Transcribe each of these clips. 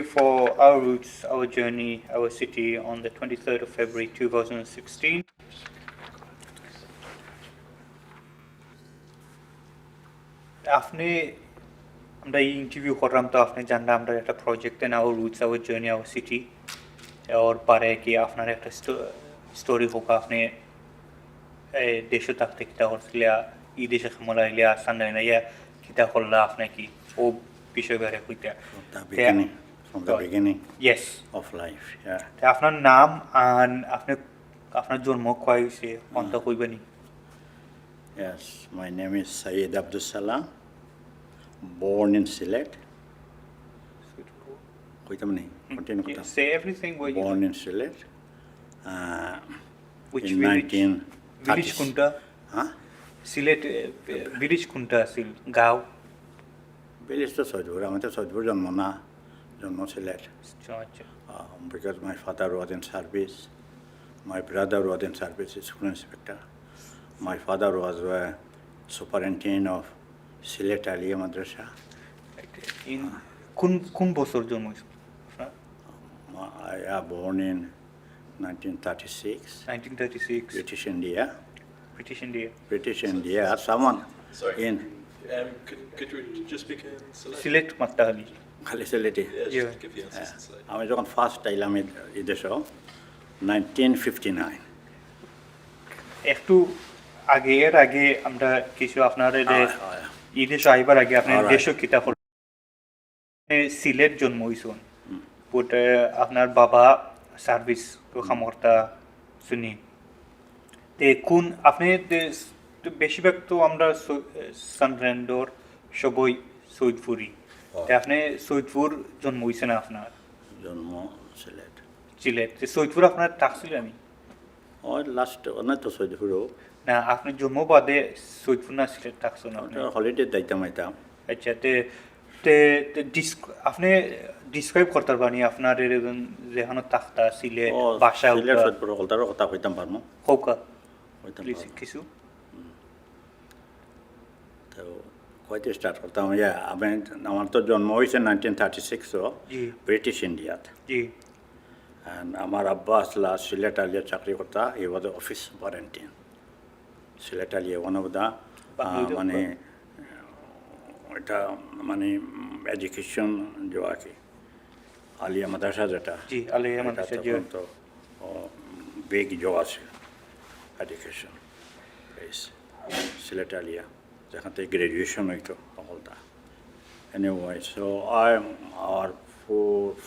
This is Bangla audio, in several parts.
For our roots, our journey, our city on the 23rd of February 2016. আপনি আমরা এই ইন্টারভিউ করলাম তো আপনি জানলাম আমরা একটা project an our roots our journey our city ওর পারে কি আপনার একটা স্টোরি হোক আপনি দেশে থাকতে কিতা করছিলা ই দেশে খামলা ইলিয়া সান্ডাইনা ইয়া কিতা করলা আপনি কি ও বিষয় বেড়ে কইতা From the beginning yes of life, yeah. আপনার নাম আর আপনার জন্ম কয় হয়েছে কোনটা কইবেনি? Yes, my name is Syed Abdus Salam, born in Sylhet. Say everything where you born in Sylhet. which in village? 1930s. Village kunta? Huh? Sylhet village kunta sil gaon? Village to Sojpur, I went to Sojpur, Janmo Sylhet. Acha. Because my father was in service, my brother was in service, school inspector. My father was superintendent of Sylhet Aliyah Madrasa. In কোন বছর জন্ম হয়েছে? I was born in 1936. 1936. British India. British India. Someone Sorry. in Could you just speak in Select? Sylhet মাত্তাহালি। Khali Sylhet. Yeah, Yeah. just give the answers in Select. আমি যখন ফার্স্ট আইলাম এই দেশে 1959. একটু এর আগে আমরা কিছু আপনার এই দেশে আইবার আগে আপনার Alright. দেশ কিতা সিলেট জন্ম হয়েছেন বাট আপনার বাবা সার্ভিস তো খামরতা শুনি তে কোন আপনি বেশিরভাগ তো আমরা সানডারল্যান্ডর সবই সৈয়দপুরি তে আপনি সৈয়দপুর জন্ম হয়েছেন আপনার জন্ম সিলেট। সিলেট সৈয়দপুর আপনার থাকছিলেন ওই লাস্ট অনেক তো সৈয়দপুরও না আপনি জন্ম বাদে সৈয়দপুর না সিলেট থাকছেন আপনি? হলিডে যাইতাম আইতাম। আচ্ছা তে আপনি ডিসক্রাইব করতে পারবেন আপনার যেখানে থাকতা সিলেট বাসা সিলেট সৈয়দপুর হলতারও কথা কইতাম পারমু। হোকা কইতাম প্লিজ পারমু। কিছু তো কইতে স্টার্ট করতাম আমার তো জন্ম হয়েছে 1936 জি ব্রিটিশ ইন্ডিয়াত। জি And আমার আব্বা আসলা সিলেট আলিয়া চাকরি করতা, he was office superintendent Sylhet Alia one of the মানে এটা মানে এডুকেশন जो কি আলিয়া মাদ্রাসা যেটা জি আলিয়া মাদ্রাসা জি তো বেগ जो আছে এডুকেশন বেস সিলেট আলিয়া যেখান থেকে গ্রাজুয়েশন হইতো সকলটা। Anyway so I are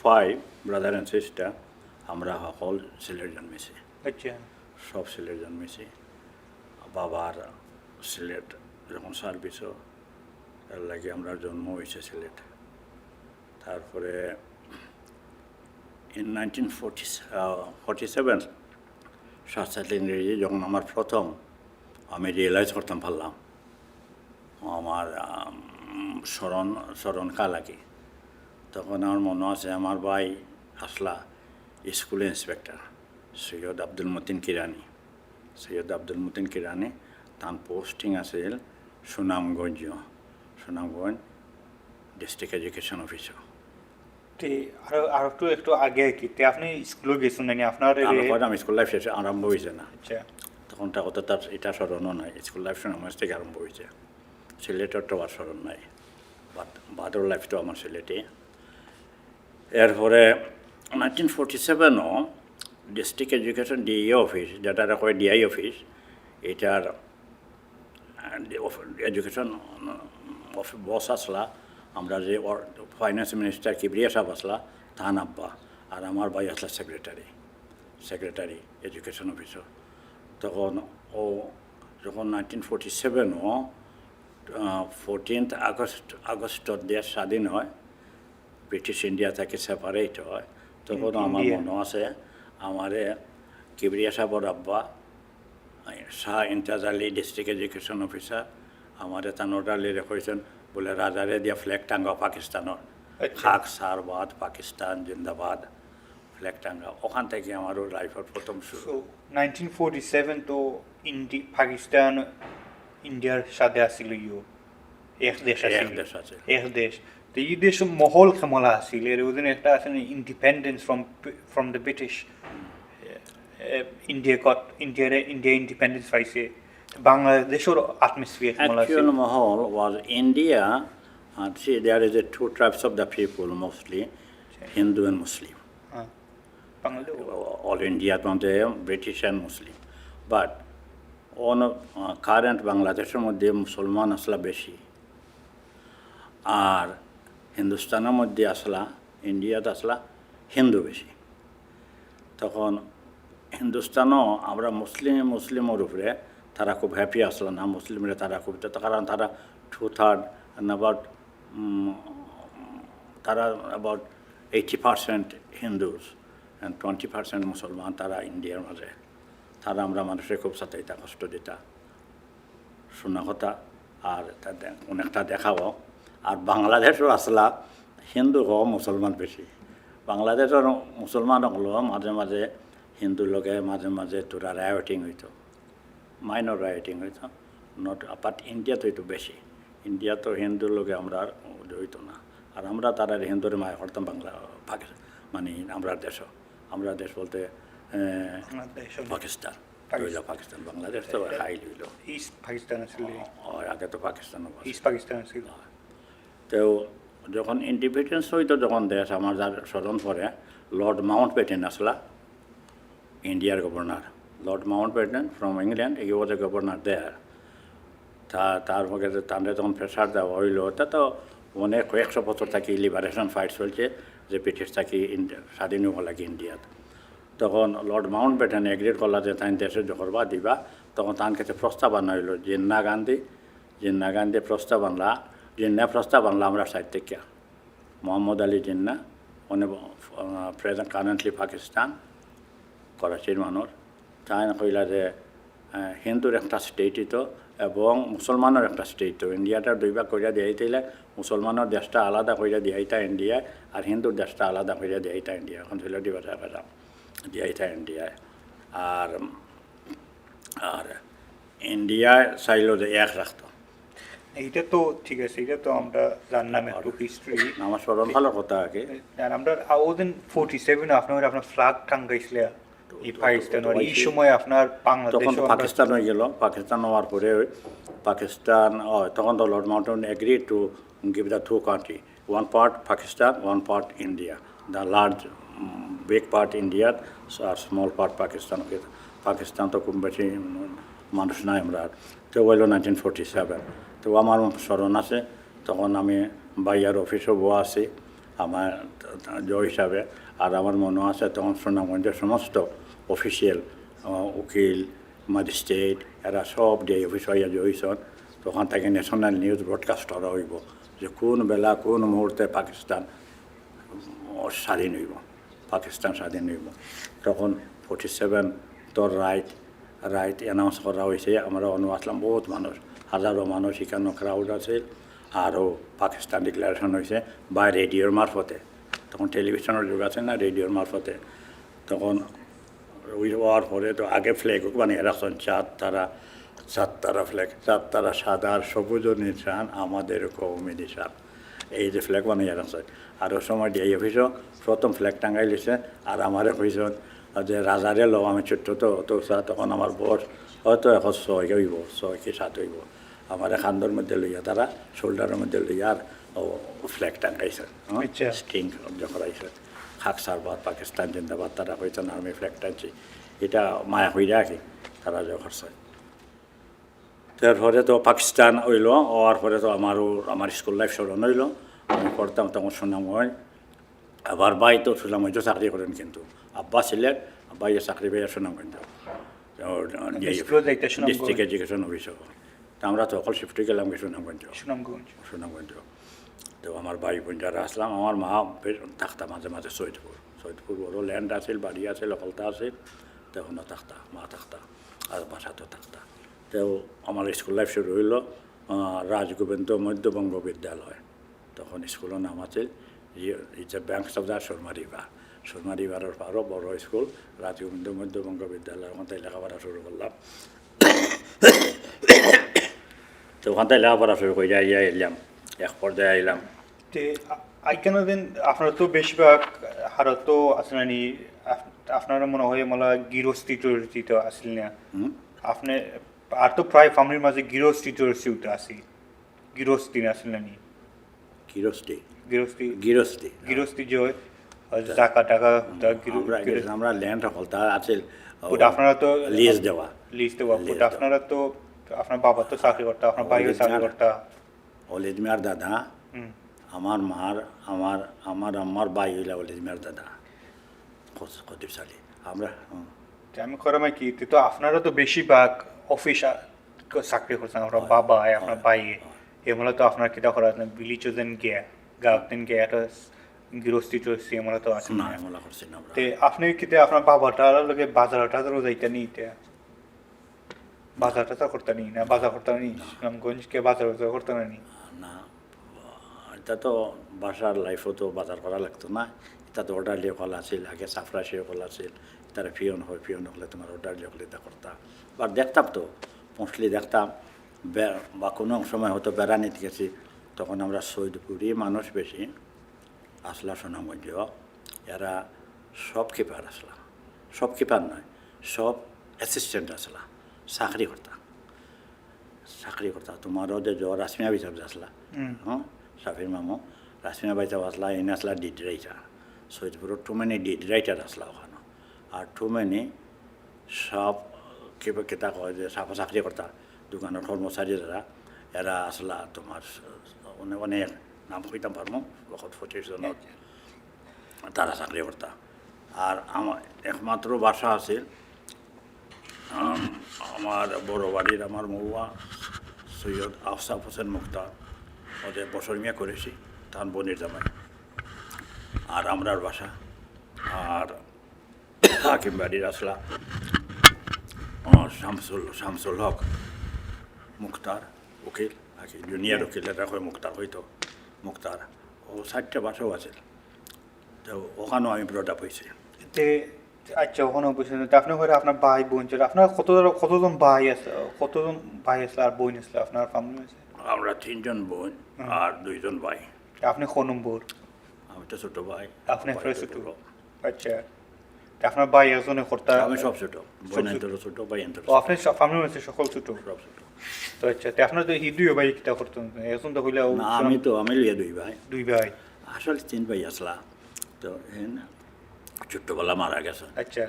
5 brother and sister আমরা সকল সিলেট জন্মেছি, আচ্ছা সব সিলেট জন্মেছি। বাবার সিলেট যখন সার্ভিসও তার লাগে আমরা জন্ম হয়েছে সিলেট। তারপরে ইন 1947 সাতসাত ইংরেজি যখন আমার প্রথম আমি রিয়েলাইজ করতাম পারলাম আমার স্মরণ কালাকি, তখন আমার মনে আছে আমার ভাই আসলা স্কুল ইন্সপেক্টর সৈয়দ আব্দুল মতিন কিরানি তার পোস্টিং আছিল সুনামগঞ্জ ডিস্ট্রিক্ট এডুকেশন অফিসার। তে আর একটু আগে কি তে আপনি স্কুলে গেছেন নাকি আপনার আমি স্কুল লাইফ শেষে আরম্ভ হয়েছে না, আচ্ছা তখনটা কত তার এটা স্মরণও নাই। স্কুল লাইফ আমার থেকে আরম্ভ হয়েছে, সিলেটের তো আর স্মরণ নাই, বাদর লাইফ তো আমার সিলেটে। এরপরে 1947ও ডিস্ট্রিক্ট এডুকেশন ডিই অফিস যেটা কয় ডিআই অফিস, এটার এডুকেশন বস আসলা আমরা যে ফাইন্যান্স মিনিস্টার কিবরিয়া সাহেব আসলা তাহান আব্বা, আর আমার ভাই আসলা সেক্রেটারি এডুকেশন অফিসার। তখন ও যখন 1947ও 14th আগস্টত দেশ স্বাধীন হয়, ব্রিটিশ ইন্ডিয়া থেকে সেপারেট হয়, তখন আমার মনে আছে আমারে কিবরিয়া সাহেবর আব্বা Shah Imtaz Ali district education officer আমারে তান অর্ডারলি রেখেছেন বলে রাজারে দিয়া ফ্ল্যাগ টাঙ্গা পাকিস্তানের খাক সারবাদ পাকিস্তান জিন্দাবাদ ফ্ল্যাগ টাঙ্গা। ওখান থেকে আমারও লাইফের প্রথম শুরু। 1947 তো পাকিস্তান ইন্ডিয়ার সাথে আসছিল এক দেশ আছে। তো এই দেশ মহল কেমলা আছিল এর ওদিন একটা আছে independence from the British India independence পাইছে বাংলাদেশের অ্যাটমসফিয়ার কেমলা আছিল Actual Mahal was India, and see, there is a two tribes of the people mostly, Hindu and Muslim. হ্যাঁ Bangladesh All India, British and Muslim. But on current বাংলাদেশের মধ্যে মুসলমান আসলা বেশি, আর হিন্দুস্তানের মধ্যে আসলা ইন্ডিয়াতে আসলা হিন্দু বেশি। তখন হিন্দুস্তানও আমরা মুসলিমের উপরে তারা খুব হ্যাপি আসলো না, মুসলিমরা তারা খুব, কারণ তারা 2/3 অ্যাবাউট তারা অ্যাবাউট 80% হিন্দুস অ্যান্ড 20% মুসলমান তারা ইন্ডিয়ার মাঝে। তারা আমরা মানুষের খুব সাথে এটা কষ্ট দিতা, শোনা কথা আর তাদের অনেকটা দেখাও। আর বাংলাদেশও আসলা হিন্দু হোক মুসলমান বেশি। বাংলাদেশের মুসলমান হলো মাঝে মাঝে হিন্দুর লগে মাঝে মাঝে তোরা রায়োটিং হইতো, মাইনর রায়োটিং হইতো, নট বাট ইন্ডিয়াতে হইতো বেশি। ইন্ডিয়া তো হিন্দুর লগে আমরা হইতো না, আর আমরা তারা হিন্দুরে মায়া করতাম বাংলা পাকিস্তান, মানে আমরা দেশ বলতে পাকিস্তান রইল, পাকিস্তান বাংলাদেশ তো হাই লইল, ইস্ট পাকিস্তান আছিল আগে তো পাকিস্তান ইস্ট পাকিস্তান আছিল। তো যখন ইন্ডিপেন্ডেন্স হইতো যখন দেশ আমার যার স্মরণ পরে লর্ড মাউন্ট ব্যাটেন আসলা ইন্ডিয়ার governor, lord Mountbatten from England, he was a governor there. তার মধ্যে তাদের যখন প্রেশার দেওয়া হইল, তা তো অনেক কয়েকশো বছর থাকি লিবারেশন ফাইট চলছে যে ব্রিটিশ থাকি স্বাধীন হওয়া লাগে ইন্ডিয়াত। তখন লর্ড মাউন্ট ব্যাটেন এগ্রিড করলা যে তাই দেশে করবা দিবা, তখন তার কাছে প্রস্তাব আনা হইল জিন্না গান্ধী প্রস্তাব আনলা আমরা সাইড থেকে মোহাম্মদ আলী জিন্না, উনি প্রেজেন্ট কারেন্টলি পাকিস্তান করাচির মানুষ। তাই কইলা যে হিন্দুর একটা স্টেট হইতো এবং মুসলমানের একটা স্টেট হইতো, ইন্ডিয়াটা দুই ভাগ করিয়া দিয়াইতেইলে মুসলমানের দেশটা আলাদা করিয়া দিয়াইতা ইন্ডিয়ায়, আর হিন্দুর দেশটা আলাদা করিয়া দিয়াইতা ইন্ডিয়া, এখন ছিল দিয়াইতা ইন্ডিয়ায়। আর ইন্ডিয়ায় চাইল যে এক রাখতো। এইটা তো ঠিক আছে, এটা তো আমরা জানলাম একটু হিস্ট্রি। আমার স্মরণ ভালো কথা আগে আমরা ওদিন 47 আপনার ফ্ল্যাগ টাঙ্গাইছিল এই পাকিস্তান, আর এই সময় আপনার বাংলাদেশ তখন তো পাকিস্তান হয়ে গেল। পাকিস্তান হওয়ার পরে পাকিস্তান তখন তো Lord Mountain agree to give the two country, one part Pakistan, one part India, the large big part India আর স্মল পার্ট পাকিস্তান। পাকিস্তান তো খুব বেশি মানুষ নাই আমরা। তো হইল 1947। তো আমার স্মরণ আছে তখন আমি বাইয়ার অফিসও বসে আছি আমার জয় হিসাবে, আর আমার মনে আছে তখন সুনামগঞ্জের সমস্ত অফিসিয়াল উকিল ম্যাজিস্ট্রেট এরা সব যে অফিস হইয়া জয়সন। তখন তাকে ন্যাশনাল নিউজ ব্রডকাস্ট করা হইব যে কোন বেলা কোন মুহূর্তে পাকিস্তান স্বাধীন হইব, পাকিস্তান স্বাধীন হইব। তখন 47 তোর রাইট অ্যানাউন্স করা হয়েছে। আমরা আসলাম বহুত মানুষ, হাজারো মানুষ এখানে ক্রাউড আছে। আরও পাকিস্তান ডিক্লারেশন হয়েছে বা রেডিওর মারফতে, তখন টেলিভিশনের যুগ আছে না, রেডিওর মারফতে। তখন ওই হওয়ার পরে তো আগে ফ্ল্যাগ বানিয়ে রাখছেন চার তারা ফ্ল্যাগ, চার তারা সাদা আর সবুজ নিশান আমাদের কৌমি নিশান, এই যে ফ্ল্যাগ বানিয়ে রাখছেন। আর ওই সময় ডিআই অফিসও প্রথম ফ্ল্যাগ টাঙ্গাই লিছে। আর আমারে কইছেন যে রাজারে লো, আমি ছোট্ট তো তখন আমার বয়স হয়তো এখন 6 হইব, 6 কি 7 হইব। আমার খান্দর মধ্যে লইয়া তারা শোল্ডারের মধ্যে লইয়া আর ফ্ল্যাগ টাঙ্গাইছে, স্টিং করাইছে, খাক সারবাদ পাকিস্তান জিন্দাবাদ। তারা কইছেন আর্মি ফ্ল্যাগ টানছি, এটা মায়া হইয়া কি তারা যে করছে। তারপরে তো পাকিস্তান হইল, হওয়ার পরে তো আমার স্কুল লাইফ স্মরণ হইল। আমি পড়তাম তখন সুনামগঞ্জ। আবার ভাই তো সুনামগঞ্জও চাকরি করেন, কিন্তু আব্বা ছিলেন, ভাইয়ের চাকরি পেয়ে সুনামগঞ্জ ডিস্ট্রিক্ট এডুকেশন অফিসও। তো আমরা তো অকল শিফটে গেলাম সুনামগঞ্জ। তো আমার ভাই বোন যারা আসলাম, আমার মা থাকতাম মাঝে মাঝে সৈয়দপুর বড় ল্যান্ড আছিল, বাড়ি আছিল, অকলতা আছিল, তখনও থাকতা, মা থাকতা আর বাসাতেও থাকতা। তো আমার স্কুল লাইফ শুরু হইল রাজগোবিন্দ মধ্যবঙ্গ বিদ্যালয়। তখন স্কুলের নাম আছে it's a banks of the Surma রিভারের পারও বড় স্কুল রাজগোবিন্দ মধ্যবঙ্গ বিদ্যালয়ের ওখান থেকে লেখাপড়া শুরু করলাম। তো ওখান থেকে লেখাপড়া শুরু করে এলাম, এক পর্যায়ে এলাম তে আইকানো দিন আপনারা তো বেশিরভাগ হারত তো আসলে নি আপনারা মনে হয় মালা গৃহস্থী চরিত্রিত আসল না আপনি আর তো প্রায় ফ্যামিলির মাঝে গৃহস্থী চরিত্রিত আসি গৃহস্থী আসলে নি গৃহস্থী গৃহস্থী গৃহস্থী গৃহস্থী যে হয় টাকা টাকা আমরা ল্যান্ড হলতা আছে আপনারা তো লিজ দেওয়া লিস্ট দেওয়া আপনারা তো আপনার বাবা তো চাকরি করতা আপনার ভাইও চাকরি করতা অলিদ মিয়ার দাদা আমার মার আমার আম্মার ভাই হইলা অলিদ মিয়ার দাদা কতিবশালী আমরা আমি করামাই কি তো আপনারা তো বেশিরভাগ অফিস চাকরি করছেন আপনার বাবা আপনার ভাই এমলা তো আপনার কিতা করা বিলিচ যেন গিয়া গাঁত দিন গিয়া একটা গৃহস্থী চলছি এমলা তো আছে না এমলা করছি না আমরা তে আপনি কিতে আপনার বাবাটার লগে বাজার টাজারও যাইতা নি তে বাজার টাজার করতে নি না বাজার করতে নি সুনামগঞ্জ কে বাজার করতে নি না এটা তো বাসার লাইফও তো বাজার করা লাগতো না এটা তো অর্ডার দিয়ে কল আছিল আগে সাফরাশিও কল আছিল তারা ফিয়ন হয় ফিয়ন হলে তোমার অর্ডার দিয়ে হলে এটা করতাম বা দেখতাম তো মোস্টলি দেখতাম বা কোনো সময় হয়তো বেড়ানিতে গেছি তখন আমরা সৈদপুরি মানুষ বেশি আসলা সুনামগঞ্জ এরা শপকিপার আসলা শপকিপার নয় সব অ্যাসিস্ট্যান্ট আসলা চাকরি করতা তোমারও যে রাসমিয়া বিচার আসলা হ্যাঁ সাফির মামু রাসমিয়া বাইচাও আসলা এনে আসলা ডিড রাইটার সৈদপুরের টু মেনি ডিড রাইটার আসলা ওখানে আর টু মেনি সব কেতা কয় যে সাফা চাকরি করতা দোকানের কর্মচারী যারা এরা আসলা তোমার অনেক নাম কইতাম পারমো বহুত 25 জনের তারা চাকরি করতা আর আমার একমাত্র বাসা আছে আমার বড় বাড়ির আমার মৌয়া সৈয়দ আফসাফ হোসেন মুক্তার ওদের বছর মিয়া করেছি তার বোনের জামাই আর আমরার বাসা আর হাকিম বাড়ির আসলা শামসুল হক মুক্তার উকিল হাকিম জুনিয়র উকিল এটা হয় মুক্তার হইতো মুক্তার ও 4টা বাসাও আছে তো ওখানেও আমি ব্রড আপ হয়েছি আচ্ছা ওখানে বুঝছেন আপনি ঘরে আপনার ভাই বোন ছিল আপনার কতজন ভাই আছে আর বোন আসলে আপনার ফ্যামিলি আছে আমরা 3 জন বোন আর 2 জন ভাই আপনি কোন নম্বর আমি তো ছোট ভাই আপনি ছোট আচ্ছা আপনার ভাই একজনে করতা আমি সব ছোট বোন এন্তর ছোট ভাই এন্তর ও আপনি ফ্যামিলি আছে সকল ছোট সব ছোট তো আচ্ছা আপনার তো দুই ভাই কিটা করতেন এখন তো হইলে আমি লিয়ে দুই ভাই ভাই আসলে 3 ভাই আসলা তো ছোট্টবেলা মারা গেছে আচ্ছা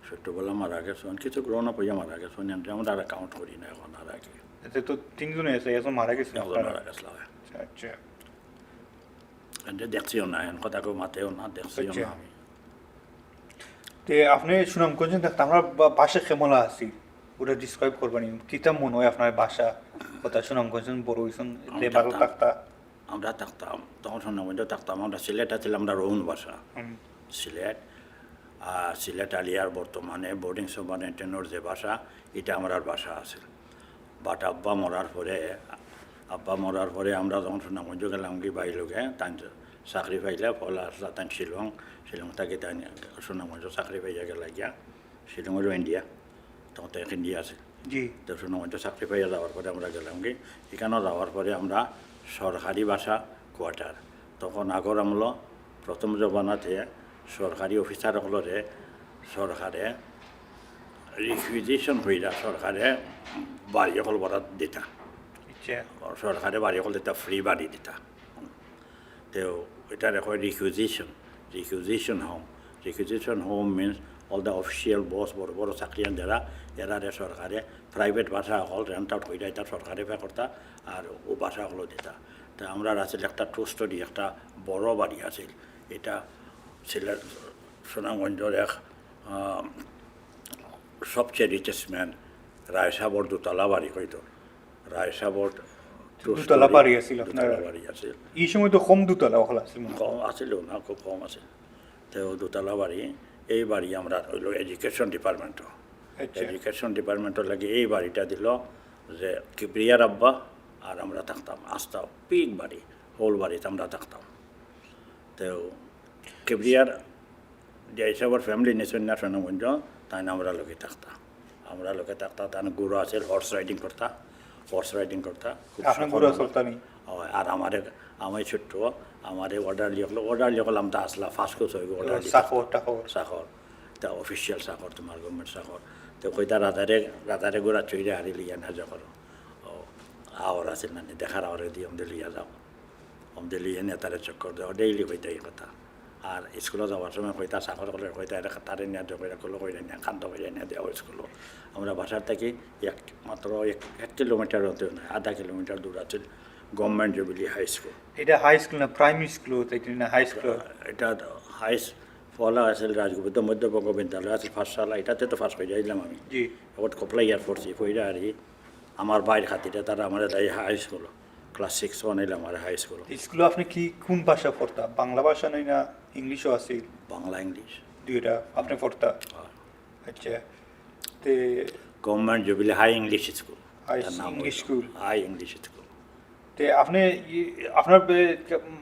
ছোট্টবেলা মারা গেছে কিছু গ্রহণ পইয়া মারা গেছে আমরা আর কাউন্ট করি না এখন আর আগে আচ্ছা তো 3 জনে আছে এখন মারা গেছে মারা গেছে আচ্ছা দেখছিও না এখন কথা কেউ মাতেও না দেখছিও না আমি তে আপনি সুনামগঞ্জ দেখতে আমরা বাসা কেমন আছি ওটা ডিসক্রাইব করবেন কিতা মনে হয় আপনার বাসা কথা সুনামগঞ্জ বড় হয়েছেন লেবারও থাকতা আমরা থাকতাম তখন সুনামগঞ্জ থাকতাম আমরা সিলেট ছিল আমরা রোহন বাসা সিলেট আলিয়ার বর্তমানে বোর্ডিং সুপারিনটেন্ডেন্টের যে বাসা এটা আমার বাসা আছে বাট আব্বা মরার পরে আমরা যখন সুনামগঞ্জ গেলাম কি বাই লোকে তাই চাকরি পাইলে ফল আসলা তাই শিলং থাকি তাই সুনামগঞ্জ চাকরি পাইয়া গেলা গিয়া শিলংয়েরও ইন্ডিয়া তখন তো এক ইন্ডিয়া আছে জি তো সুনামগঞ্জ চাকরি পাইয়া যাওয়ার পরে আমরা গেলাম কি এখানেও যাওয়ার পরে আমরা সরকারি বাসা কোয়ার্টার তখন আগর আমল প্রথম জমানাতে সরকারি অফিসার হলরে সরকারে রিকুইজিশন হইলা সরকারে বাড়ি হল বরাদ দিতা সরকারে বাড়ি হল দিতা ফ্রি বাড়ি দিতা তো এটার হয় requisition home means all the official boss বড় বড় চাকরিয়ান যারা এরারে সরকারে প্রাইভেট বাসা হল রেন্ট আউট হইলা এটা সরকারে পে করতা আর ও বাসা হলো দিতা তা আমরা আছিল একটা টু স্টোরি একটা বড় বাড়ি আছিল এটা সিলেট সুনামগঞ্জের এক সবচেয়ে রিচেস্ট ম্যান রায়সাবর দোতলা বাড়ি হইতো রায়সাবর দুতলা বাড়ি আছিল বাড়ি আছিল এই সময় তো কম দুতলা হল আছিল কম আছিল না খুব কম আছে তো দোতলা বাড়ি এই বাড়ি আমরা হইল এডুকেশন ডিপার্টমেন্টের লাগে এই বাড়িটা দিল যে কিবরিয়ার আব্বা আর আমরা থাকতাম আসতাম পিক বাড়ি হোল বাড়িতে আমরা থাকতাম তো কিবরিয়ার যে হিসাবের ফ্যামিলি নেছেন না সুনামগঞ্জ তাই আমরা লোকে থাকতাম তার গুরু আছে হর্স রাইডিং করতা আপনার গুরু চলতা নি আর আমার ছোট্ট আমার অর্ডারলি হলাম তা আসলা ফার্স্ট কোর্স হয়ে অর্ডারলি সাখর তা অফিসিয়াল সাখর তোমার গভর্নমেন্ট সাখর তো কইতা রাধারে গোড়া চইরে হারি লিয়া না যখন আওয়ার আছে না দেখার আওয়ারে দিয়ে আমাদের লিয়া যাও আমাদের লিয়ে নেতারে চক্কর দেওয়া ডেইলি কইতা এই কথা আর স্কুলে যাওয়ার সময় কইতা চাকর করে কইতা এটা তারে নিয়ে জগেরা করলো কইরা নিয়ে কান্ত কইরা নিয়ে দেওয়া স্কুলে আমরা বাসার থেকে মাত্র 1 কিলোমিটার হতে না আধা কিলোমিটার দূর আছে গভর্নমেন্ট জুবিলি হাই স্কুল এটা হাই স্কুল না প্রাইমারি স্কুল তাই না হাই স্কুল এটা হাই পলা আছে রাজগুপ্ত মধ্যবঙ্গ বিদ্যালয় আছে ফার্স্ট সাল এটাতে তো ফার্স্ট হয়ে যাইলাম আমি জি ওট কপলা এয়ারফোর্স কইরা আর আমার বাইর খাতিরে তারা আমার হাই স্কুল ক্লাস 6 বানাইলাম আমার হাই স্কুল স্কুলে আপনি কি কোন ভাষা পড়তা বাংলা ভাষা নাই না ইংলিশও আছে বাংলা ইংলিশ দুইটা আপনি পড়তা আচ্ছা তে government jubilee high English school high English school high English school তে আপনি আপনার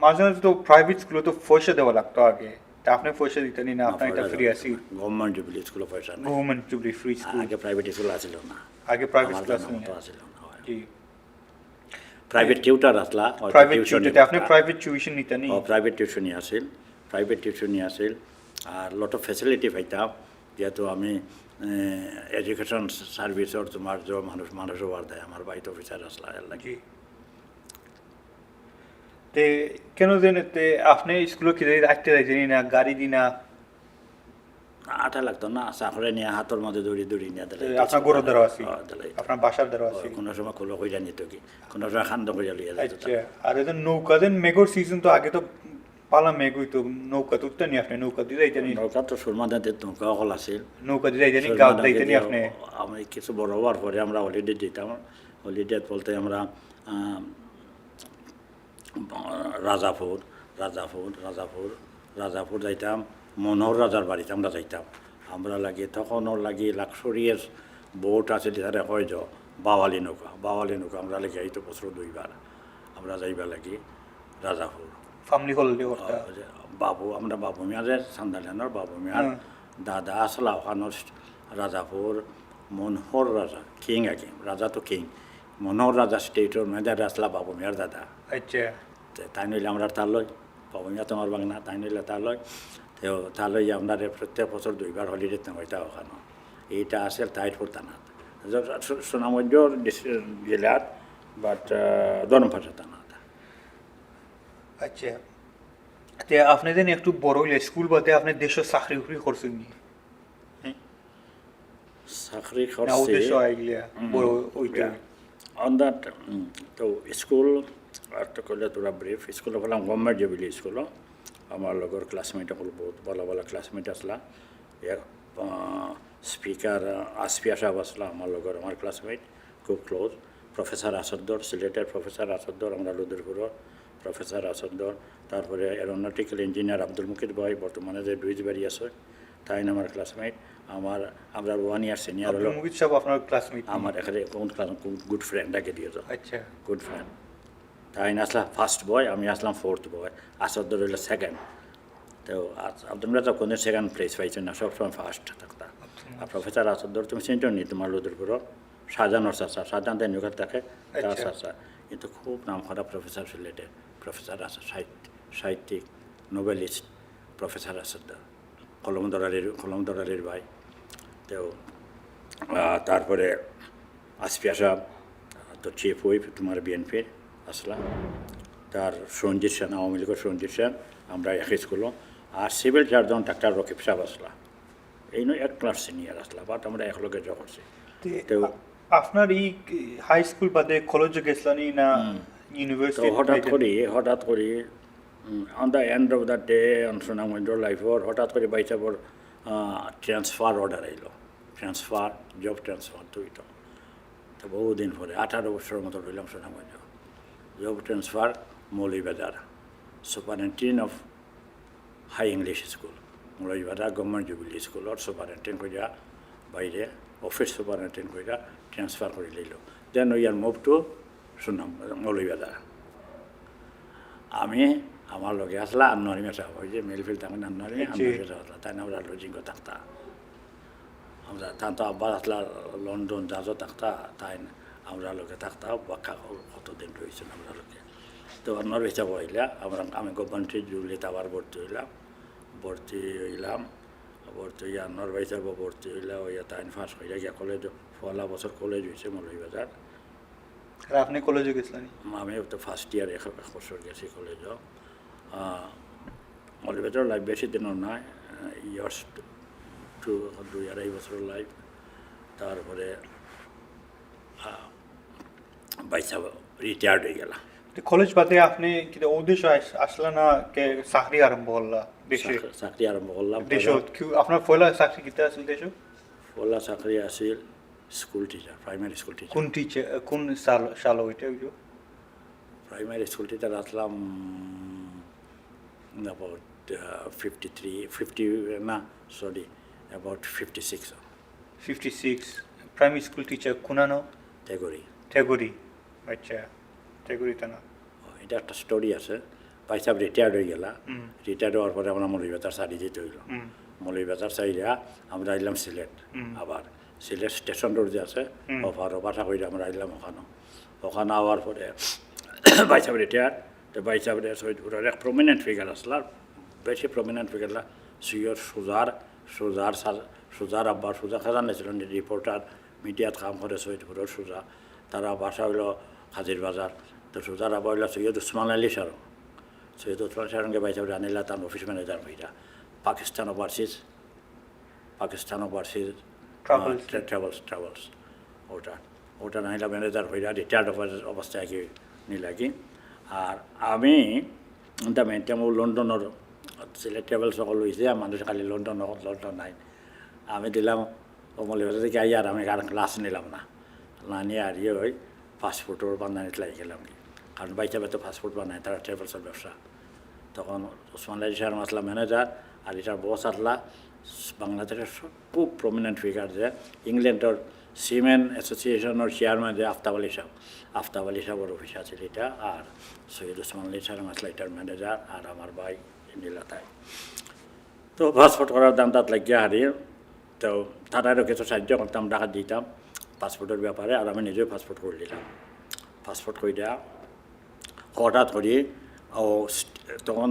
মাঝে মাঝে তো প্রাইভেট স্কুলে তো পয়সা দেওয়া লাগতো আগে তা আপনি পয়সা দিতেন না আপনার এটা ফ্রি আছে গভর্নমেন্ট জুবিলি স্কুল পয়সা না গভর্নমেন্ট জুবিলি ফ্রি স্কুল আগে প্রাইভেট স্কুল আছিল না আগে প্রাইভেট স্কুল আছিল না জি প্রাইভেট টিউটার আসলা প্রাইভেট টিউটর আপনি প্রাইভেট টিউশন নিতেন প্রাইভেট টিউশনই আছিল আর লট অফ ফেসিলিটি পাইতাম যেহেতু আমি এডুকেশন সার্ভিসর তোমার যে মানুষ ওয়ার দেয় আমার বাড়িতে অফিসার আসলা এর লাগে তে কেন জানেন তে আপনি স্কুলে কি রাখতে যাইতেন না গাড়ি দিনা আটা লাগতো না চাকরে নিয়ে হাতের মধ্যে দৌড়ি নিয়ে দিলে আপনার গরুর দ্বারা আছে আপনার বাসার দ্বারা আছে কোনো সময় খোলো কইরা নিত কি কোনো সময় খান্দ কইরা লিয়ে যেত আচ্ছা আর এই নৌকা দেন মেঘর সিজন তো আগে তো পালা মেঘ হইতো নৌকা তো উঠতেনি আপনি নৌকা দিয়ে যাইতেন নৌকা তো সুরমা দিতে নৌকা হল আছিল নৌকা দিয়ে যাইতেন গাঁও যাইতেনি আপনি আমি কিছু বড় হওয়ার পরে আমরা হলিডে যেতাম হলিডে বলতে আমরা রাজাপুর যাইতাম মনোহর রাজার বাড়িতে আমরা যাইতাম আমরা লাগি তখন লাগি লাক্সরিয়াস বোট আছে তারা কয় যে বাওয়ালি নৌকা আমরা লাগি এই তো বছর 2বার আমরা যাইবা লাগি রাজাপুর ফ্যামিলি হলিডে আমরা বাবু মিয়ারের সান্দারল্যান্ডের বাবু মিয়ার দাদা আসলা ওখানে রাজাপুর মনোহর রাজা কিং রাজা তো কিং মনোহর রাজা স্টেটের মেজার আসলা বাবু মিয়ার দাদা আচ্ছা তাই নইলে আমরা তার লই বাবু মিয়া তোমার বাংলা তাই নইলে তার লই তো তার লই আমরা প্রত্যেক বছর 2বার হলিডে হইতা ওখানে এইটা আসে তাইট ফুরতানাথ সোনামধ্য জেলার বাট দনফাটা তানাথ আচ্ছা তে আপনি যেন একটু বড় হইলে স্কুল বাদে আপনি দেশের চাকরি উকরি করছেন নি চাকরি না ও দেশ আইগলিয়া বড় ওইটা অন দ্যাট তো স্কুল আর তো করলে তোরা ব্রিফ স্কুল হলাম গভর্নমেন্ট জুবিলি স্কুল আমার লগর ক্লাসমেট হল বহুত ভালো ভালো ক্লাসমেট আসলা স্পিকার আসফিয়া সাহেব আসলা আমার লগর আমার ক্লাসমেট খুব ক্লোজ প্রফেসর আসাদ্দর সিলেটের প্রফেসর আসাদ্দর আমরা লুদুরপুরের প্রফেসর আসাদ্দর তারপরে এরোনটিক্যাল ইঞ্জিনিয়ার আব্দুল মুকিদ ভাই বর্তমানে যে ব্রিজ বাড়ি আছে তাই আমার ক্লাসমেট আমরা 1 ইয়ার সিনিয়র হলো মুকিদ সাহেব আপনার ক্লাসমেট আমার এখানে কোন ক্লাস গুড ফ্রেন্ডটাকে দিয়ে যাও আচ্ছা গুড ফ্রেন্ড তাই আসলাম ফার্স্ট বয় আমি আসলাম 4th বয় আসাদ্দর হইলো 2nd তো আব্দুল রাজা কোনো 2nd প্লেস পাইছেন না সবসময় ফার্স্ট থাকতা আর প্রফেসর আসাদ্দর তুমি সেন্টার নি তোমার লুদুরপুর শাহজাহানোর চাষা শাহজাহান তাই নিউঘাট থাকে তার চাষা কিন্তু খুব নাম করা প্রফেসর সিলেটের প্রফেসর আসা সাহিত্যিক নোবেলিস্ট প্রফেসর আসাদ্দর কলমদরালির ভাই তো তারপরে আসফিয়া সাহেব তো চিফ হুইপ তোমার বিএনপির আসলা তার সঞ্জিত সেন আওয়ামী লীগের সঞ্জিত সেন আমরা একই স্কুল আর সিভিল সার্জন ডাক্তার রকিব সাহেব আসলা এই নয় 1 ক্লাস সিনিয়র আসলা বাট আমরা একলগে জব করছি তো আপনার এই হাই স্কুল বাদে কলেজে গেছলানি না ইউনিভার্সিটি হঠাৎ করে on the end of the day on সোনামঞ্জর লাইফর হঠাৎ করে বাইসাবর ট্রান্সফার অর্ডার আইলো জব ট্রান্সফার তো বহুদিন পরে 18 বছরের মতো রইলাম Sunamganj job transfer Moulvibazar superintendent of high English school Moulvibazar government jubilee স্কুলের সুপারিনটেন্ডেন্ট কইরা বাইরে অফিস সুপারিনটেন্ডেন্ট কইরা ট্রান্সফার করে লইল then we are move to Moulvibazar আমি আমার লগে আসলা আন্নরিমে সাহেব ওই যে মেলফিল থাকেন আন্নরিমে আসলা তাই না আমরা লজিং থাকতা আমরা তান তো আব্বা আসলা লন্ডন জাহাজও থাকতা তাই আমরা লোকে থাকতা বাক্কা কতদিন রয়েছেন আমরা লোকে তো অন্যর হিসাব হইলা আমি গভর্নমেন্ট জুলিতে আবার ভর্তি হইলাম হইয়া অন্যর হিসাব ভর্তি হইলা হইয়া তাই ফার্স্ট হইয়া গিয়া কলেজ পয়লা বছর কলেজ হয়েছে মৌলভীবাজার। আর আপনি কলেজে গেছিলেন? আমি তো ফার্স্ট ইয়ার এক বছর গেছি কলেজও। মৌলভীবাজার লাইফ বেশি দিনের নয়, ইয়ার্স 2-2.5 বছরের লাইফ। তারপরে বাইসা রিটায়ার্ড হয়ে গেলাম। কলেজ বাদে আপনি কিন্তু উদ্দেশ্য আসলে না কে চাকরি আরম্ভ করলা দেশে? চাকরি আরম্ভ করলাম দেশত আপনার পয়লা চাকরি কিতা আছিল দেশ? পয়লা চাকরি আছিল school teacher, primary school teacher. কোন টিচার, কোন সাল ওইটা? প্রাইমারি স্কুল টিচার আসলাম about 56 প্রাইমারি স্কুল টিচার কোনানো? তেগরি। আচ্ছা, তেগরিতে না? এটা একটা স্টোরি আছে। পাইসাব রিটায়ার্ড হয়ে গেলা। রিটায়ার্ড হওয়ার পরে আমরা মৌলভীবাজার সারি দিতে হইল। মৌলভীবাজার সাইডা আমরা আইলাম সিলেট। আবার সিলেট স্টেশন রোড যে আছে বাসা করে আমরা আইলাম ওখানে আওয়ার পরে বাইসাব রিটায়ার্ড। তো বাইসাবের সৈয়দপুরের এক প্রমিনেন্ট ফিগার আসলাম, বেশি প্রমিনেন্ট ফিগারলা সৈয়দ সুজার আব্বার সুজা খাজান ছিলেন রিপোর্টার, মিডিয়াত কাম করে সৈয়দপুরের সুজা। তারা বাসা হইল হাজির বাজার। তো সুজার আব্বা হইল সৈয়দ উসমান আলী সারং। সৈয়দ উসমান সারংকে বাইসাবে আনিলা তার অফিস ম্যানেজার হইরা পাকিস্তান ওভারসিজ ট্রাভেলস ওটা নাইলা ম্যানেজার হইরা রিটায়ার্ড অবস্থায় কি নিলাগি। আর আমি লন্ডনের সিলেট ট্রাভেলস সকল হয়েছে, মানুষ খালি লন্ডন নাই। আমি দিলাম মৌলভীবাজার থেকে আই আর আমি কারণ ক্লাস নিলাম না নিয়ে আর ওই পাসপোর্টের বানানিতে লাগি গেলাম। কারণ বাইসাবে তো পাসপোর্ট বানায়, তারা ট্রাভেলসের ব্যবসা। তখন ওসমান আলী সাহেব আসলা ম্যানেজার, আর এটার বস আসলা বাংলাদেশের খুব প্রমিনেন্ট ফিগার যে ইংল্যান্ডের সিমেন অ্যাসোসিয়েশনের চেয়ারম্যান যে আফতাব আলী সাহেবের অফিস আছে এটা। আর সৈয়দ ওসমান আলী সাহেব আসলা এটার ম্যানেজার, আর আমার ভাই নীলাতাই। তো পাসপোর্ট করার দাম তাত লাগিয়া হারিয়ে। তো তারারও কিছু সাহায্য করতাম, টাকা দিতাম পাসপোর্টের ব্যাপারে। আর আমি নিজেও পাসপোর্ট করে দিলাম। পাসপোর্ট করে দেওয়া হঠাৎ করি তখন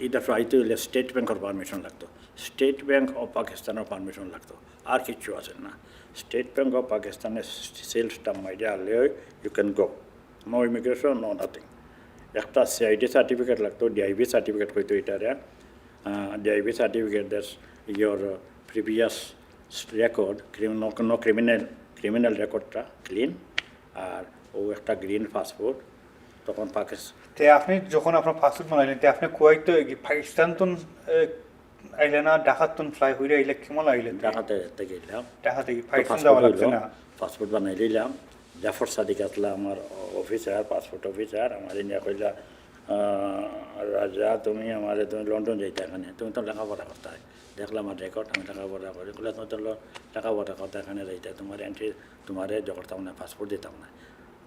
এটা আইতে হইলে স্টেট ব্যাংকের পারমিশন লাগতো, স্টেট ব্যাংক অফ পাকিস্তানের পারমিশন লাগতো, আর কিচ্ছু আছে না। স্টেট ব্যাংক অফ পাকিস্তানের সেল স্টাম্প মাইডিয়া হলে you can go, no immigration, no nothing. একটা সিআইডি সার্টিফিকেট লাগতো, ডিআইবি সার্টিফিকেট হইতো এটারে। DIB certificate that's your previous record, no criminal রেকর্ডটা ক্লিন। আর ও একটা গ্রিন পাসপোর্ট। তখন আপনি যখন আপনার পাসপোর্ট বানাইলেন আপনি কুয়েত পাকিস্তান তো আইলে না, ঢাকাত তো ফ্লাই হইলে আইলে কেমন আইলেন? ঢাকাতে গেলাম, ঢাকা থেকে পাকিস্তান যাওয়া লাগছে না? পাসপোর্ট বানাই দিলাম। জাফর সাদিক আসলা আমার অফিসার, পাসপোর্ট অফিসার। আমার ইন্ডিয়া কইলা রাজা তুমি লন্ডন যাইতে, এখানে তুমি তো লেখাপড়া করতে হয়। দেখলাম আমার রেকর্ড, আমি লেখাপড়া করি। বলে তুমি তো লেখাপড়া করতে এখানে যাইতে, তোমার এন্ট্রি তোমার করতাম না, পাসপোর্ট দিতাম না।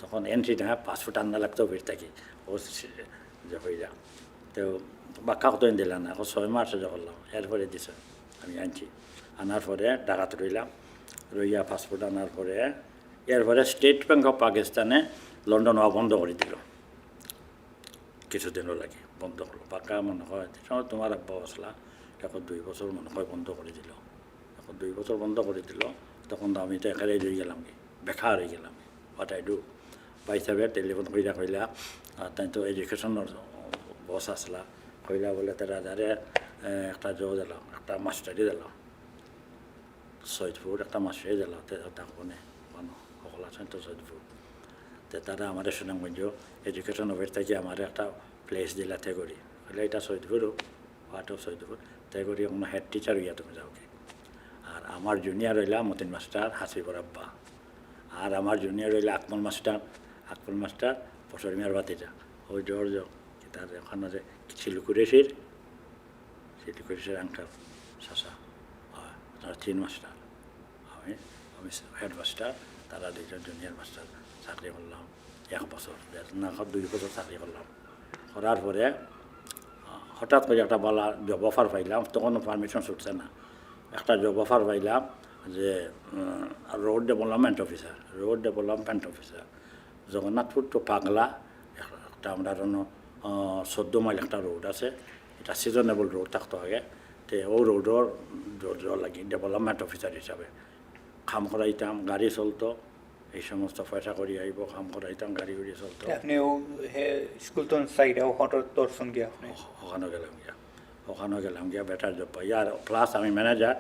তখন এন্ট্রি না, পাসপোর্ট আননা লাগতো ভিড় থাকি ও যে হইয়া। তো বাক্কা কত দিলাম না, 6 মাস করলাম। এরপরে দিছে আমি আনছি। আনার পরে ঢাকাতে রইয়া পাসপোর্ট আনার পরে এরপরে স্টেট ব্যাংক অফ পাকিস্তানে লন্ডন হওয়া বন্ধ করে দিল। কিছুদিনও লাগে বন্ধ করলো। পাক্কা মনে হয় তোমার আব্বা আসলা এখন 2 বছর মনে হয় বন্ধ করে দিল। এখন 2 বছর বন্ধ করে দিল। তখন তো আমি তো এখানে রয়ে গেলাম, বেকার হয়ে গেলাম। What I do? বাইসাবে টেলিফোন কইলা তাই তো এডুকেশনের বস আসলা, কইলা বলে তারা যারে একটা দিলাম, একটা মাস্টারি দিলাম সৈয়দপুর, একটা মাস্টারি দিলাম। কোনে সকল আছেন তো সৈয়দপুর। তো তারা আমাদের সুনামগঞ্জ এডুকেশন অফিস থেকে আমার একটা প্লেস দিলা তেগরি। কইলে এটা সৈয়দপুরও, হোয়াটও সৈয়দপুর। তেগরি কোনো হেড টিচার হইয়া তুমি যাওকে। আর আমার জুনিয়র রইলা মতিন মাস্টার, হাসিবর আব্বা। আর আমার জুনিয়র রইলা আকমল মাস্টার পশরিমার ভাতিজা। ওই জর্জ তার ওখানে যে শিলকুরেশির আঙ্কাল শাসা, তারা 3 মাস্টার। আমি হেড মাস্টার, তারা 2জন জুনিয়র মাস্টার। চাকরি করলাম 1 বছর, না 2 বছর চাকরি করলাম। করার পরে হঠাৎ করে একটা বলা জব অফার পাইলাম। তখন পারমিশন ছুটছে না। একটা জব অফার পাইলাম যে road development officer, Jagannathpur to Pagla একটা আমরা 14 মাইল একটা রোড আছে, এটা সিজনেবল রোড থাকতো আগে। তো ও রোডর লাগি ডেভেলপমেন্ট অফিসার হিসাবে কাম করাইতাম, গাড়ি চলতো, এই সমস্ত পয়সা করি আইব কাম করাইতাম, গাড়ি উড়িয়ে চলতো। আপনি ও স্কুল তো সাইডে ও হঠাৎ দর্শন গিয়ে আপনি ওখানে গেলাম গিয়া বেটার জব পাই। আর প্লাস আমি ম্যানেজার,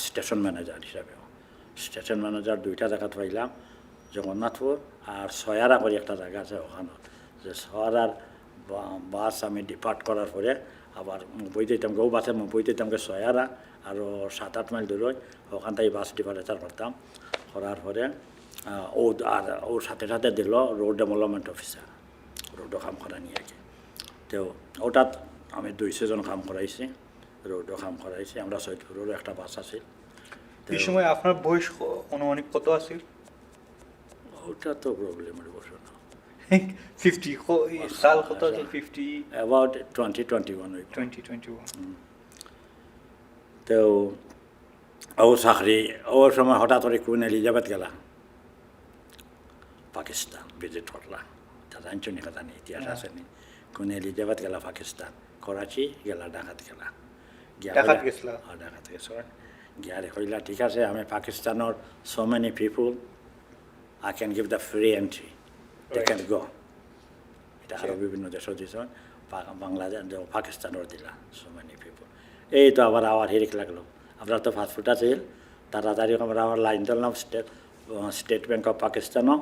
স্টেশন ম্যানেজার হিসাবে, স্টেশন ম্যানেজার 2টা জায়গা পাইলাম, জগন্নাথপুর আর সয়ারা করে একটা জায়গা আছে ওখানে। যে সয়ারার বাস আমি ডিপার্ট করার পরে আবার মুম্বই দিতাম ও বাসে মুম্বই দিতাম সয়ারা, আরও 7-8 মাইল দূর ওখান থেকে বাস ডিপার্চার করতাম। করার পরে ও আর ওর সাথে সাথে দিল রোড ডেভেলপমেন্ট অফিসার, রোডও কাম করা নিয়ে আগে। তো ওটাত আমি 2 সিজন কাম করাইছি, রোডও কাম করাইছি। আমরা সৈয়দপুরেরও একটা বাস আছে। এই সময় আপনার বয়স অনুমানিক কত আছে? ওটা তো প্রবলেমের বসে না, 50 সাল কত আছে? 50 অ্যাবাউট 20-21 হইব। 2021 তো ও চাকরি ওর সময় হঠাৎ করে কুইন এলিজাবেথ গেলা পাকিস্তান ভিজিট করলা, তা জানছনি কথা নেই, ইতিহাস আসেনি। কুইন এলিজাবেথ গেলা পাকিস্তান, করাচি গেলা, ডাকাত গেলা, ডাকাত গেছলা? ডাকাত গেছ গিয়ারে কইলা ঠিক আছে আমি পাকিস্তানের so many people I can give the free entry, they can go. এটা আরও বিভিন্ন দেশও দিয়েছেন, বাংলাদেশ পাকিস্তানের দিলা সো মেনি পিপুল। এই তো আবার হিরিক লাগলো, আপনার তো পাসপোর্ট আছে, তাড়াতাড়ি আমরা আমার লাইন ধরলাম স্টেট ব্যাংক অফ পাকিস্তানও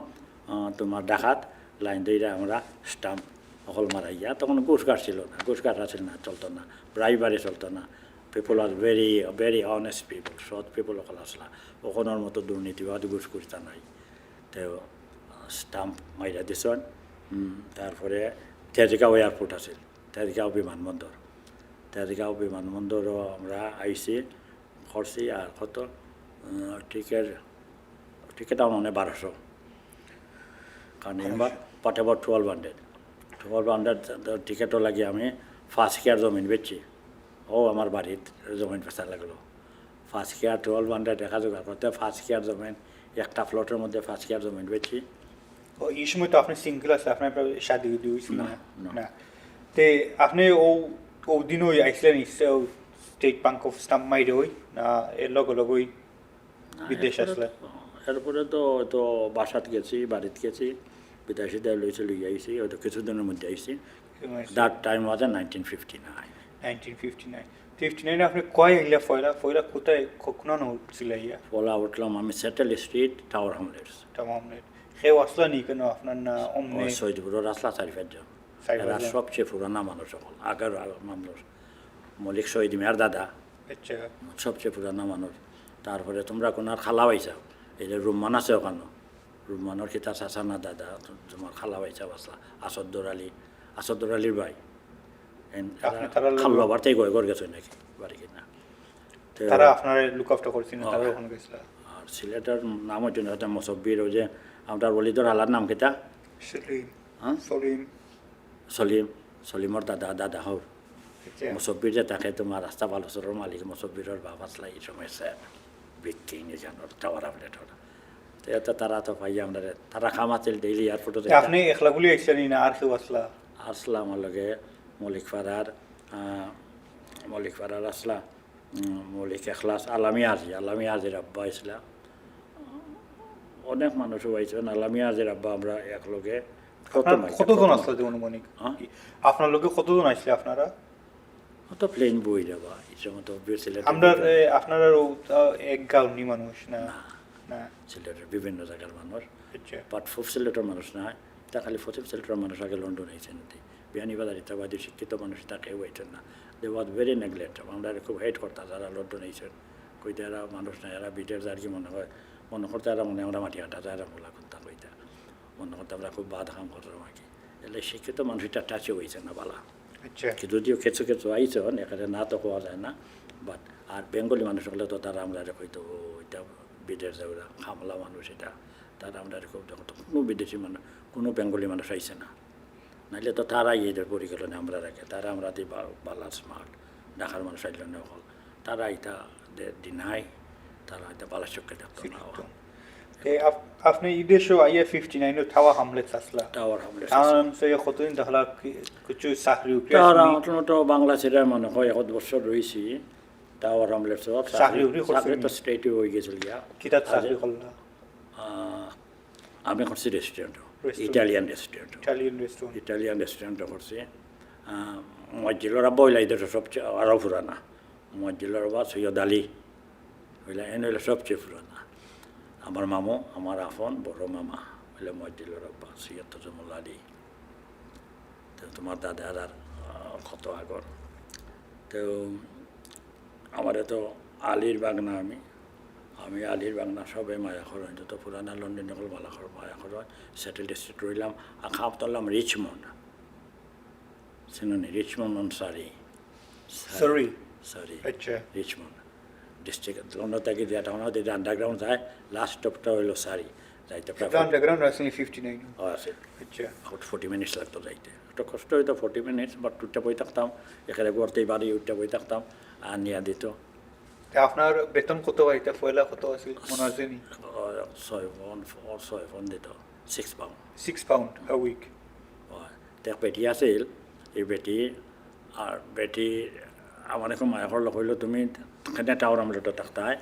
তোমার ডাকাত লাইন ধরে আমরা স্টাম্প অকল মারাইয়া। তখন ঘুষঘাট ছিল না, ঘুষঘাট আছিল না, চলতো না, ব্রাইবারি চলতো না। People are very very honest people, সৎ পিপল অকল আসলা, ওখানের মতো দুর্নীতিবাদ ঘুষ করতে নাই। তো স্টাম্প মাইরা দিছেন। তারপরে তেজগাঁও এয়ারপোর্ট আছিল, তেজগাঁও বিমানবন্দর, তেজগাঁও বিমানবন্দরও আমরা আইসি করছি। আর কত টিকিট আমার 1200, কারণ এবার পাট এবার 1200 টিকিটও লাগে। আমি ফার্স্ট কেয়ার জমিন বেচছি, ও আমার বাড়ির জমিন বেচা লাগলো। ফার্স্ট কেয়ার 1200 টাকা জোগাড় করতে, ফার্স্ট কেয়ার জমিন একটা ফ্লটের মধ্যে ফার্স্ট কেয়ার জমিন বেচছি। এই সময় তো আপনি সিঙ্গেল আছে, আপনার শাদি উদি হয়েছিল না? তে আপনি ও দিন ওই আইসলেন স্টেট ব্যাংক অফ স্টাম্প মাইরে হই না এর লগে ওই বিদেশ আসলে? এরপরে তো বাসাত গেছি, বাড়িতে গেছি, বিদেশি দেয় লইছে লই আইসি, হয়তো কিছুদিনের মধ্যে আইসি। That time was 1959। 59 আপনি কয় এগুলা ফয়লা কোথায় কখনো উঠছিল ইয়া? ফলা উঠলাম আমি সেটেল স্ট্রিট, টাওয়ার হামলেটস। কেউ আসলা নি কেন আপনার না? অমনে সৈয়দপুরের আসলা 4-5 জন, এরা সবচেয়ে পুরানা মানুষ সকল, আগের মানুষ। মলিক শহীদ মিয়ার দাদা সবচেয়ে পুরানা মানুষ। তারপরে তোমরা কোনার খালা পাইছাও, এই যে রুম্মান আছে ওখানে, রুম্মানোর কিতা চাচা না দাদা, তোমার খালা পাইছাও আসলা আসাদুর আলীর ভাই। খাল্লা বাড়তেই গড় গেছে নাকি বাড়ি কিনা, তারা আপনার লুক আফটার করছেন, তারা ওখানে গেছিল। আর সিলেটের নাম হচ্ছে না মসব্বির, ওই যে আপনার বলিদর আলার নাম কিতা? সলিমর দাদা হর মসব্বির যে তাকে তোমার রাস্তা বালুচরের মালিক মসব্বিরের বাপ আসলা এই সময় স্যার বিকিং এখানোর টাওয়ার আপডেটর। তো তারা তো পাই আমরা, তারা খামাছিল ডেইলি এয়ারপোর্টে। আপনি একলাগুলি আইসলেন না আর কেউ আসলা? আসলা আমার লগে মলিক ফারার আসলা, মলিক এখলাস, আলামী আজির আব্বা আসলা, অনেক মানুষও আইছেন। আলামী আজির আব্বা আমরা একলগে। কতজন আসলে অনুমানিক আপনার লোকে? কতজন আসলে আপনারা? অত প্লেন বই যাবা এই সময় তো আপনারা এক গাউনি মানুষ না? না, সিলেটের বিভিন্ন জায়গার মানুষ, বাট ফুফ সিলেটের মানুষ না, তা খালি ফটিভ সিলেটের মানুষ আগে লন্ডন আইছেন, বিয়ানীবাজার ইত্যাদি শিক্ষিত মানুষ তা কেউ আইছেন না। দে ওয়াজ ভেরি নেগলেক্ট, আমরা খুব হেট করতাম যারা লন্ডন আইছেন, কইতে এরা মানুষ না, এরা বিটের যার কি মনে করতে এরা আমরা মাটি হাঁটা যায়, এরা মোলা করতাম, কইতা মনে করতে আমরা খুব বাদ কাম করতাম আর কি। এলে শিক্ষিত মানুষ এটা টাচে হয়েছে না বালা, যদিও কিছু আইছেন এখানে না তো হওয়া যায় না। বাট আর বেঙ্গলি মানুষ হলে তো তারা আমরা হয়তো ওইটা বিদেশ যাওয়া খামলা মানুষ, এটা তারা আমরা খুব দেখো, কোনো বিদেশি মানুষ কোনো বেঙ্গলি মানুষ আইছে না, নাইলে তো তারাই এদের পরিকল্পনা আমরা রাখে, তারা আমরা দিই বালা স্মার্ট ঢাকার মানুষ আইলে নকল, তারা এটা ডিনাই, তারা এটা বালা চোখে দেখতো না। আপনি ঈদের শো আইয়া 59 থাওয়া হামলেট আসলা টাওয়ার হামলে আম সে কতদিন দেখলা কিছু চাকরি টাওয়ার তো বাংলা ছেড়ে মনে হয় 1 বছর রয়েছি টাওয়ার হামলে চাকরি করছেন? তো স্টেটে হয়ে গেছিল গিয়া কিতা চাকরি করলা আমি করছি restaurant Restaurant. Italian restaurant Italian restaurant Italian রেস্টুরেন্টও করছি মসজিদরা বইলাইদের সবচেয়ে আরও পুরানা মসজিদর বা সৈয়দ আলী হইলে এনে হইলে সবচেয়ে পুরানা আমার মামু আমার আফন বড় মামা হইলে মসজিদর আব্বা সৈয়দ তজমুল আলী তো তোমার দাদার আর কত আগর তো আমার তো আলীর বাগনা আমি আলীর বাগনা সবে মায়া খরচ যত পুরানা লন্ডন নকল মালা খর মায়া খরচ সেটেল ডিস্ট্রিক্ট রইলাম আখাপ তরলাম রিচমন্ড সিনোনি রিচমন্ড অনসারি সরি সরি আচ্ছা রিচমন্ড ডিস্ট্রিক্ট লন্ডন থেকে যেটা হয় যেটা আন্ডারগ্রাউন্ড যায় লাস্ট স্টপটা হইলো সারি যাইতে আন্ডারগ্রাউন্ড আসলে 59 আছে আচ্ছা 40 মিনিটস লাগতো যাইতে একটা কষ্ট হইতো 40 মিনিটস বাট টুটটা বই থাকতাম এখানে গড়তেই বাড়ি উঠতে বই থাকতাম আর নিয়ে দিত আপনার বেতন কত হইতা পয়লা কত আছে মনে আছে নি 6 pound দিত 6 pound 6 পাউন্ড আ উইক তাক বেটি আছিল এই বেটি আর বেটি আমার এখন মায়াকর লগ হইলো তুমি এখানে টাওয়ার আমলেটো থাকতায়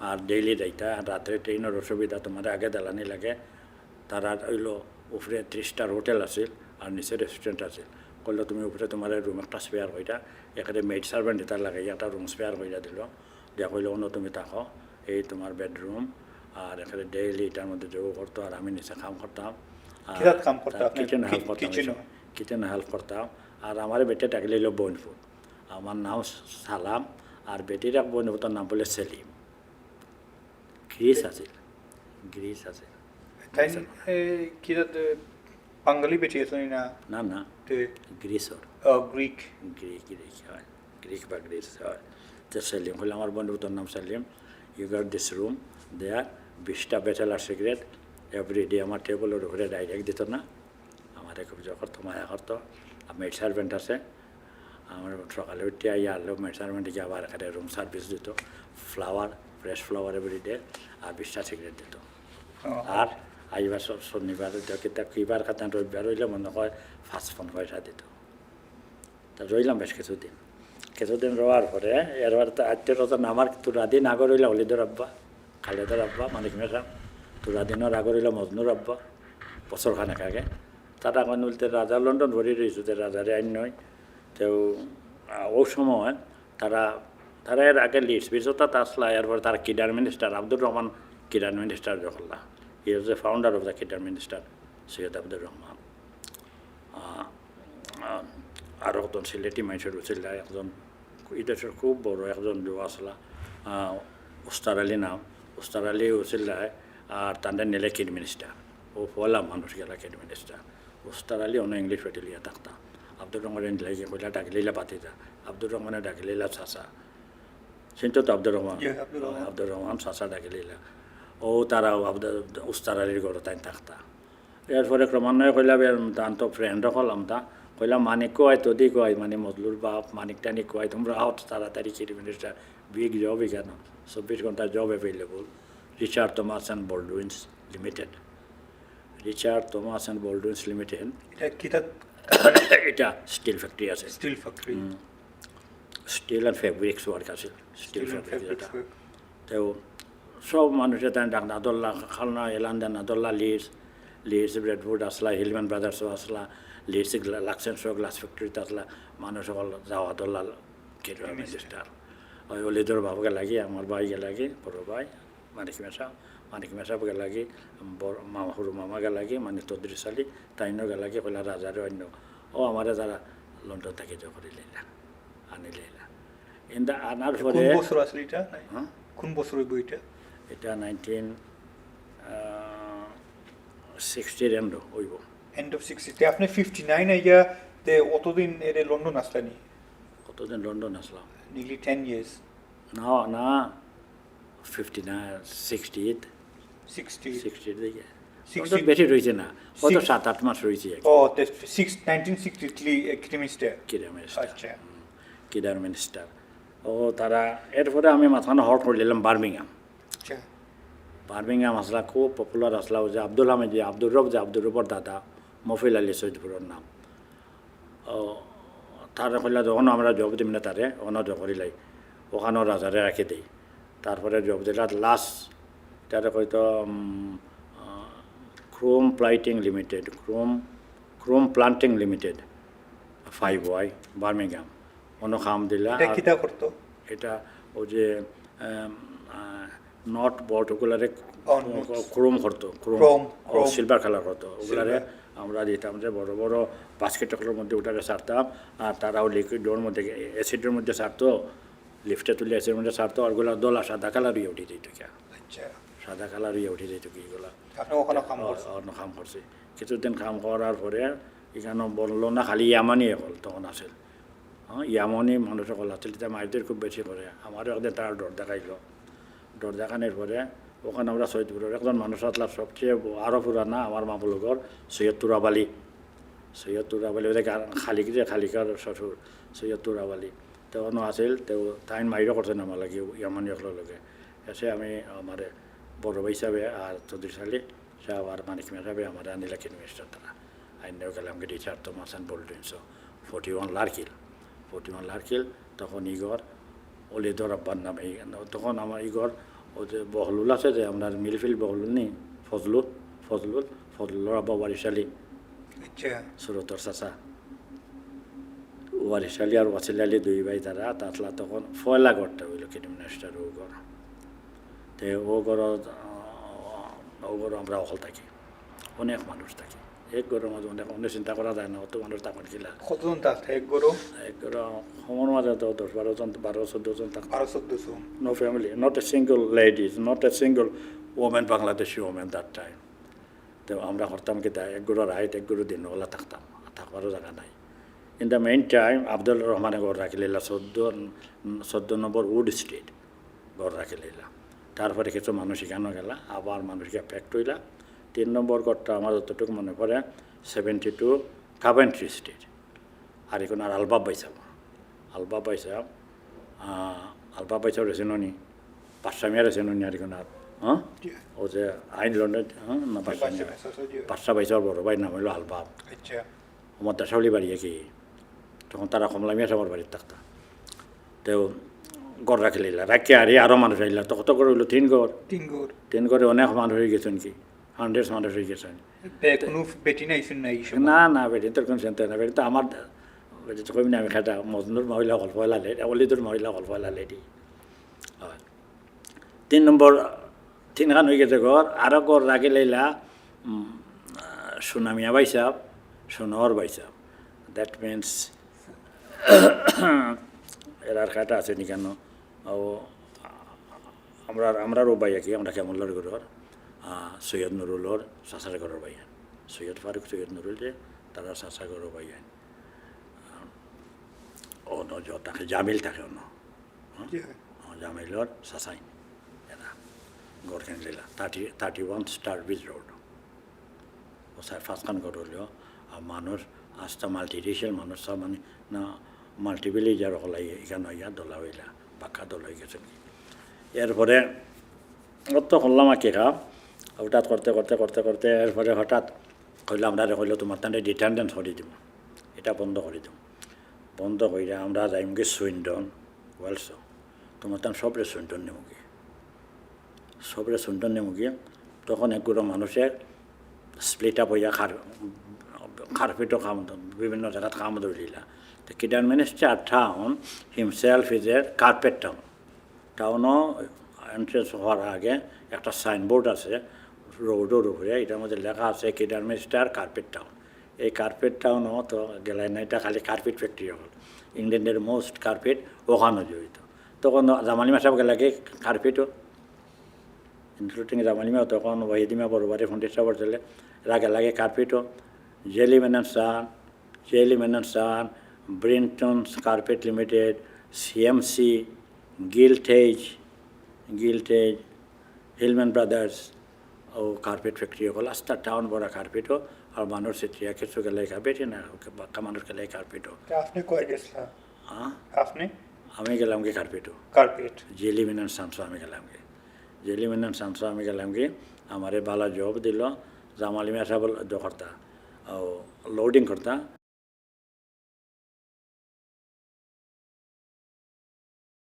আর ডেইলি যাইতা আর রাত্রে ট্রেনের অসুবিধা তোমার আগে দালানি লাগে তারা হইলো উপরে 3-স্টার হোটেল আছিল আর নিচে রেস্টুরেন্ট আছিল করলো তুমি উপরে তোমার রুম একটা স্পেয়ার হইতা এখানে মেড সার্ভেন্ট এটা লাগে একটা রুম স্পেয়ার হইয়া দিল দিয়া কইলো অন্য তুমি থাকো এই তোমার বেডরুম আর এখানে ডেইলি এটার মধ্যে যোগ করতো আর আমি নিচে কাম করতাম কিরাত কাম করতা আপনি কিচেনে হেল্প করতাম কিচেনে হেল্প করতাম আর আমার বেটে ডাকলে হইলো বনফুট আমার নাম সালাম আর বেটির এক বনফুটের নাম বলে সেলিম গ্রিস আছে তাই কিরাত বাঙালি বেটি আছে না না না তে গ্রিসর গ্রিক গ্রিক হয় গ্রিক বা গ্রিস হয় তো সেলিম হলে আমার বন্ধুটার নাম Selim you got this room there 20টা ব্যাচেলার সিগারেট এভরিডে আমার টেবলের উপরে ডাইরেক্ট দিত না আমার খুব যা করতো মায়া করতো আর মেড সার্ভেন্ট আছে আমার সকালে উঠে আলো মেড সার্ভেন্টে গিয়ে আবার এখানে রুম সার্ভিস দিত ফ্লাওয়ার ফ্রেশ ফ্লাওয়ার এভরিডে আর 20টা সিগারেট দিত আর আইবার সব শনিবার কিবার খাতা রবিবার রইলে মনে হয় 5 pound পয়সা দিত তা রইলাম বেশ কিছুদিন রোয়ার পরে এরবার তো আত্মীয় রতন আমার তুরাদিন আগর রইলা হলিদর আব্বা খালেদার আব্বা মানিক মেশা তুরাদিনের আগর রইলা মজনুর আব্বা বছর খানেক আগে তারা এখন বলতে রাজা লন্ডন ভরি রয়েছে যে রাজারে আইন নয় তো ও সময় তারা এর আগে লিডস বিশতা আসলা এরপর তারা Kidderminster Abdur Rahman Kidderminster যখনলা he was the founder of the Kidderminster Syed Abdur Rahman আরও একজন সিলেটি মানুষের ছিল একজন দেশের খুব বড় একজন লোক আসলা উস্তার আলী নাম উস্তার আলী ছিল আর তাদের নিলে কিড মিনিস্টার ও পয়লা মানুষ গেলা কিড মিনিস্টার উস্তার আলী অন্য ইংলিশ পেটিলিয়া থাকতাম আব্দুর রহমানের লাগিয়ে কইলা ডাকিলিলা পাতিতা আব্দুর রহমানের ডাকিলিলা চাষা চিন্তা তো আব্দুর রহমান চাষা ডাকিলিলা ও তারাও উস্তার আলীর ঘর তাই থাকতা এরপরে ক্রমান্বয়ে কইলা তান তো ফ্রেন্ডও হলাম তা কইলাম মানিক কয় তোদি কয় মানে মজলুর বাপ মানিক টানি কয় তোমরা আউট তাড়াতাড়ি চিফ মিনিস্টার বিগ জব এখানে 24 ঘন্টা job available Richard Thomas and Baldwins limited এটা স্টিল ফ্যাক্টরি আছে steel factory steel and fabrics work আছে স্টিল ফ্যাক্টরি এটা তো সব মানুষের তাই ডাক নাদল্লা খালনা এলান দেন নাদল্লা লিডস ব্রেডফুড আসলা হিলম্যান ব্রাদার্সও আসলা লিডস লাক্সেন্স গ্লাস ফ্যাক্টরিতে আসলা মানুষ সকল যাওয়া দল্লা কেটে মিনিস্টার ওই অলিদর বাবুকে লাগি আমার ভাইকে লাগি বড় ভাই মানিক মেশাবকে লাগি বড় মামা সরু মামাকে লাগি মানে তদ্রি চালি তাইনকে লাগি কইলা রাজারে অন্য ও আমারে যারা লন্ডন থাকি যে করে লইলা আনি লইলা ইন্দা আনার পরে কোন বছর আসলে এটা কোন বছর হইব এটা 1960 এন্ড হইব এন্ড অফ 60 তে আপনি 59 আইয়া তে অতদিন এর লন্ডন আসলানি কতদিন লন্ডন আসলাম nearly 10 years না 59 68 দিকে বেশি রয়েছে না কত 7-8 মাস রয়েছে ও 1963 কিডার মিনিস্টার ও তারা এরপরে আমি মাথানো হট করে নিলাম বার্মিংহাম বার্মিংহাম আসলা খুব পপুলার আসলা যে আব্দুল হামিদ যে আব্দুর রব্বর দাদা মফিল আলী সৈদপুরের নাম তার কইলা যখন আমরা জব দিম না তারে ওখানে জব করিলাই ওখানেও রাজারে রাখি দিই তারপরে জব দিলার লাস্ট তারে হয়তো chrome plating limited chrome planting limited 5Y Birmingham অন্য কাম দিলা এটা কিতা করতো এটা ও যে নট বট ওগুলারে ক্রোম করতো Chrome. সিলভার কালার করতো ওগুলারে আমরা দিতাম যে বড় বড় বাস্কেটগুলোর মধ্যে ওটাকে সারতাম আর তারাও লিকুইডের মধ্যে অ্যাসিডের মধ্যে সারতো লিফটে তুলে অ্যাসিডের মধ্যে সারতো আর ওগুলো দোলা সাদা কালার ইয়ে উঠে দিত আচ্ছা সাদা কালার ইয়ে উঠে দিত কি এগুলো আপনি ওখানে কাম করছেন অন্য কাম করছে কিছুদিন কাম করার পরে এখানে বললো না খালি ইয়ামানি হল তখন আসেল ইয়ামনি মানুষ সকল আছিল তেতিয়া মাইদের খুব বেশি করে আমারও একদিন তার ডর দেখাইলো ডর দেখানোর পরে ওখানে আমরা সৈয়দপুরের একজন মানুষ আসলাম সবচেয়ে আরও পুরানা আমার মামুলগর সৈয়দ তুরাবালি ওদের খালিকার শ্বশুর সৈয়দ তুরাবালি তখনও আসিল তাই মাইরও করছেন আমার লাগে ইয়ামানি সকলের লগে এসে আমি আমার বড় ভাই হিসাবে আর চৌধুরী সালি সাহেব আর মানিক মিয়া সাহেব আমার আনিলা ইনভেস্টার তারা আইনেও গেলাম রিচার্ড তোমাস অ্যান্ড বোল্ডিনসো 41 লার্কিল তখন ইগর অলিদর আব্বার নাম এই তখন আমার ইগর ও যে বহলুল আছে যে আপনার মিলফিল বহলুল নেই ফজলুর আব্বা ওয়ারিশালী আচ্ছা সুরতর চাচা ওয়ারিশালী আর ওয়াসিল আলী দুই ভাই তারা তাতলা তখন ফয়লা ঘরটা হইল কিডমিনিস্টার ও ঘর তে ও ঘর আমরা অকল থাকি অনেক মানুষ থাকি এক ঘরের মাঝে অনেক চিন্তা করা যায় না অত মানুষ তখন কিলা কতজন থাকতো এক গরু এক ঘর সময়ের মাঝে তো 10-12 জন থাকতো 12-14 no family, not a single ladies, not a single woman, Bangladeshi woman that time. তো আমরা করতাম কি এক গুরু রাইট এক গুরু দিন ওলা থাকতাম থাকবারও জায়গা নাই in the main time Abdul রহমানে গড় রাখিলা 14 নম্বর উড স্ট্রিট গড় রাখিলা তারপরে কিছু মানুষ এখানে গেলা আবার মানুষকে এফেক্ট হইলা 3 নম্বর গড়টা আমার যতটুকু মনে পড়ে 72 কাভেন্ট্রি স্ট্রিট আর এখন আর আলবাব পাইসাম রেসিনি পাঁচশামিয়া রেসিনি আর এখন আর ও যে আইন লন্ডন না পাঁচশা পাইসার বড় ভাই নাম হইল আলবাব আচ্ছা আমার দাসাউলি বাড়ি কি তখন তারা কমলামিয়া আমার বাড়ির থাকতা তো গড় রাখিলা রাখি আরও মানুষ আইলা তো কত করে হইলো 3 ঘরে অনেক মানুষ হয়ে গেছেন কি 100 মানুষ হয়ে গেছেন কোনো বেটি নাই নাই না বেটি তোর কোনো চিন্তা না বেটি তো আমার বেটি তো কমি না আমি খাটা মজনুর মহিলা গল্প এলালে অলিদুর মহিলা গল্প এলালে দি হয় 3 নম্বর 3 খান হয়ে গেছে ঘর আরও ঘর রাখি লাইলা সুনামিয়া বাইসাব সোনর বাইসাব দ্যাট মিনস এরার খাটা আছে নি কেন ও আমরারও বাই কি আমরা কেমনলার ঘর সৈয়দ নুরুলর চাচার ঘরের বাইয়ান সৈয়দ ফারুক সৈয়দ নুরুল যে তারা চাচা ঘরের বাইয়ান ও তাকে জামিল থাকে অন্য জামিলর চাচাই এরা গড় কিনে দিলা 31 স্টার বিচ রোড ও স্যার ফার্স্টখান গড় হলেও আর মানুষ আস্তা মাল্টিরেশিয়াল মানুষ সব মানে না মাল্টিভিলেজার হলাই এখানে ইয়া দলা হইলা পাক্কা দলা হয়ে গেছে এরপরে অত করলাম আর কি হঠাৎ করতে এরপরে হঠাৎ কইলাম আমরা কইলো তোমার তাহলে ডিটারডেন্স করে দিব এটা বন্ধ করে দিব বন্ধ করে আমরা যাইমগে সুইন্ডন ওয়েলস তোমার তার সবরে সুইন্ডন নেমুগিয়ে তখন একগুলো মানুষের স্প্লিট আপ হইয়া খারপিটও কাম বিভিন্ন জায়গাত কাম ধরিলা তো Kidderminster town himself is a carpet টাউনও এন্ট্রেন্স হওয়ার আগে একটা সাইনবোর্ড আছে রোডের উপরে এটার মধ্যে লেখা আছে কিডার মিনিস্টার কার্পেট টাউন এই কার্পেট টাউনও তো গেলাই না এটা খালি কার্পেট ফ্যাক্টরি হল ইংল্যান্ডের মোস্ট কার্পেট ওখানে জড়িত তখন জামালিমা সাহেব গেলাকে কার্পেটও ইনক্লুডিং জামালিমা তখন ওয়াহিদিমা বড়বাড়ি ফন্ডিত সাহেব চলে এরা গেলাকে কার্পেটও জেলি মেনন সান ব্রিন্টনস কার্পেট লিমিটেড সিএমসি গিল্টেজ হিলম্যান ব্রাদার্স ও কার্পেট ফ্যাক্টরি হল আস্তা টাউন বড় কার্পেটও আর মানুষ সেটিয়া কিছু গেলে কার্পেটই না বাক্কা মানুষ গেলে কার্পেটও আপনি কয় গেছিলেন আপনি আমি গেলাম গে কার্পেট কার্পেট জেলি মেনন সানসো আমি গেলাম গে জেলি মিনান সানসা আমি গেলাম কি আমারে বালা জব দিল জামালি মেশা जो करता लोडिंग करता